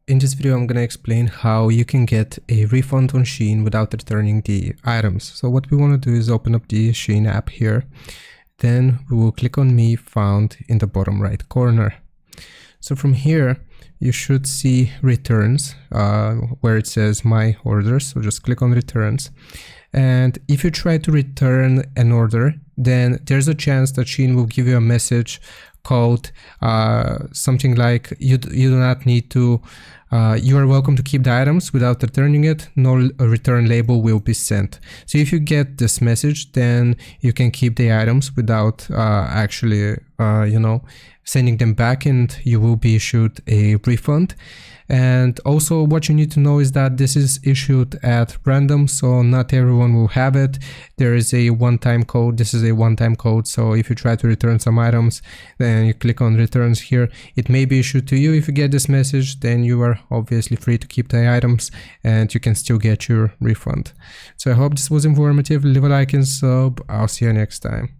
In this video, I'm going to explain how you can get a refund on Shein without returning the items. So what we want to do is open up the Shein app here. Then we will click on Me Found in the bottom right corner. So from here, you should see returns where it says My Orders. So just click on Returns. And if you try to return an order, then there's a chance that Shein will give you a message called something like you do not need to, you are welcome to keep the items without returning it. No return label will be sent. So if you get this message, then you can keep the items without actually, sending them back, and you will be issued a refund. And also what you need to know is that this is issued at random, so not everyone will have it. There is a one-time code. This is a one-time code, so if you try to return some items, then you click on returns here, it may be issued to you. If you get this message, then you are obviously free to keep the items and you can still get your refund. So I hope this was informative. Leave a like and sub. I'll see you next time.